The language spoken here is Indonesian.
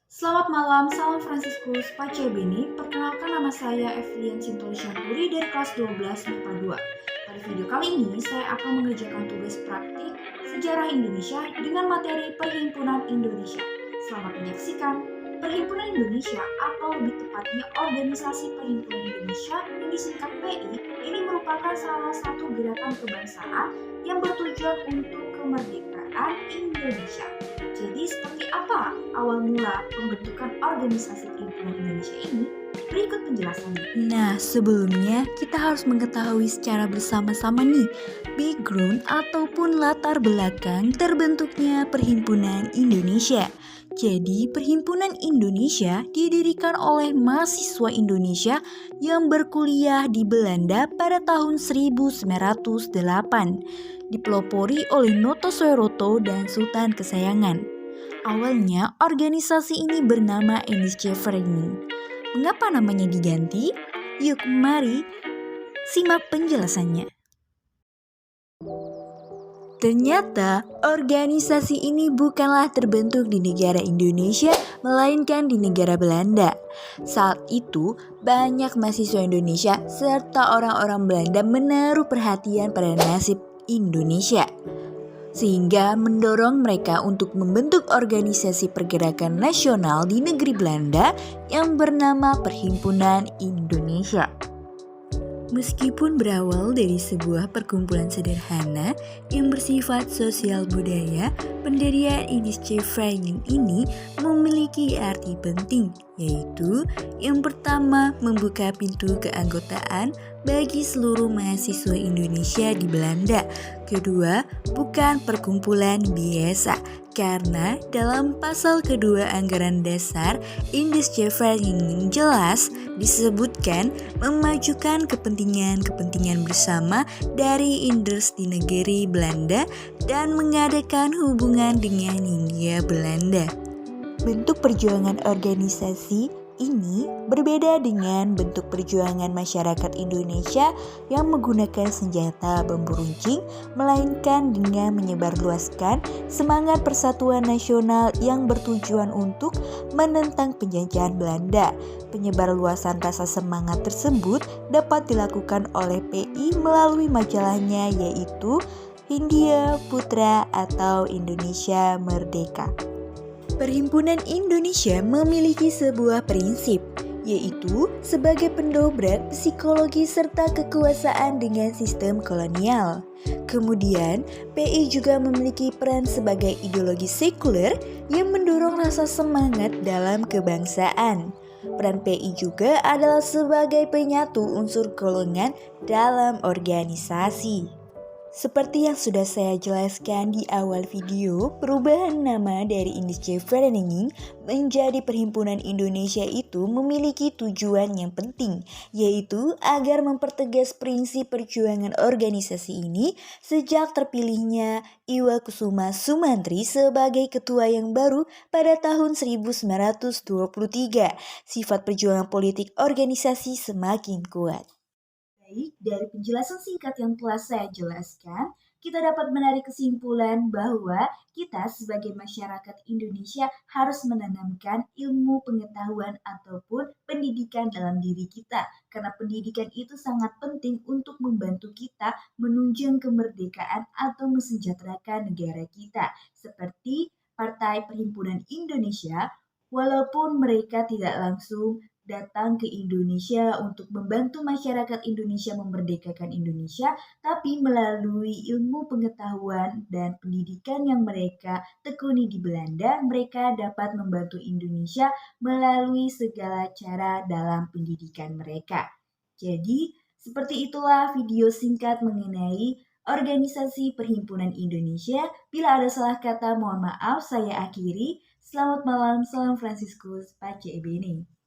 Selamat malam, salam Fransiskus Pacebini. Perkenalkan nama saya Evelyn Sintoli Syanturi dari kelas 12 MIPA 2. Pada video kali ini, saya akan mengerjakan tugas praktik sejarah Indonesia dengan materi Perhimpunan Indonesia. Selamat menyaksikan. Perhimpunan Indonesia atau lebih tepatnya Organisasi Perhimpunan Indonesia yang disingkat PI ini merupakan salah satu gerakan kebangsaan yang bertujuan untuk kemerdekaan Indonesia. Jadi seperti apa awal mula pembentukan organisasi perhimpunan Indonesia ini? Berikut penjelasannya. Nah, sebelumnya kita harus mengetahui secara bersama-sama nih background ataupun latar belakang terbentuknya Perhimpunan Indonesia. Jadi, Perhimpunan Indonesia didirikan oleh mahasiswa Indonesia yang berkuliah di Belanda pada tahun 1908, dipelopori oleh Noto Soeroto dan Sultan Kesayangan. Awalnya, organisasi ini bernama NSC Vereniging. Mengapa namanya diganti? Yuk mari simak penjelasannya. Ternyata organisasi ini bukanlah terbentuk di negara Indonesia, melainkan di negara Belanda. Saat itu, banyak mahasiswa Indonesia serta orang-orang Belanda menaruh perhatian pada nasib Indonesia, sehingga mendorong mereka untuk membentuk organisasi pergerakan nasional di negeri Belanda yang bernama Perhimpunan Indonesia. Meskipun berawal dari sebuah perkumpulan sederhana yang bersifat sosial budaya, pendirian NSC Vereniging ini memiliki arti penting, yaitu yang pertama membuka pintu keanggotaan bagi seluruh mahasiswa Indonesia di Belanda. Kedua, bukan perkumpulan biasa, karena dalam pasal kedua Anggaran Dasar NSC Vereniging jelas disebutkan memajukan kepentingan bersama dari Inders di negeri Belanda dan mengadakan hubungan dengan Hindia Belanda. Bentuk perjuangan organisasi ini berbeda dengan bentuk perjuangan masyarakat Indonesia yang menggunakan senjata bambu runcing, melainkan dengan menyebarluaskan semangat persatuan nasional yang bertujuan untuk menentang penjajahan Belanda. Penyebarluasan rasa semangat tersebut dapat dilakukan oleh PI melalui majalahnya, yaitu Hindia Putra atau Indonesia Merdeka. Perhimpunan Indonesia memiliki sebuah prinsip, yaitu sebagai pendobrak psikologi serta kekuasaan dengan sistem kolonial. Kemudian, PI juga memiliki peran sebagai ideologi sekuler yang mendorong rasa semangat dalam kebangsaan. Peran PI juga adalah sebagai penyatu unsur golongan dalam organisasi. Seperti yang sudah saya jelaskan di awal video, perubahan nama dari NSC Vereniging menjadi Perhimpunan Indonesia itu memiliki tujuan yang penting, yaitu agar mempertegas prinsip perjuangan organisasi ini sejak terpilihnya Iwa Kusuma Sumantri sebagai ketua yang baru pada tahun 1923. Sifat perjuangan politik organisasi semakin kuat. Baik, dari penjelasan singkat yang telah saya jelaskan, kita dapat menarik kesimpulan bahwa kita sebagai masyarakat Indonesia harus menanamkan ilmu pengetahuan ataupun pendidikan dalam diri kita. Karena pendidikan itu sangat penting untuk membantu kita menunjang kemerdekaan atau mensejahterakan negara kita. Seperti Partai Perhimpunan Indonesia, walaupun mereka tidak langsung datang ke Indonesia untuk membantu masyarakat Indonesia memerdekakan Indonesia, tapi melalui ilmu pengetahuan dan pendidikan yang mereka tekuni di Belanda, mereka dapat membantu Indonesia melalui segala cara dalam pendidikan mereka. Jadi, seperti itulah video singkat mengenai Organisasi Perhimpunan Indonesia. Bila ada salah kata, mohon maaf, saya akhiri. Selamat malam, salam Fransiskus Pace Ebene.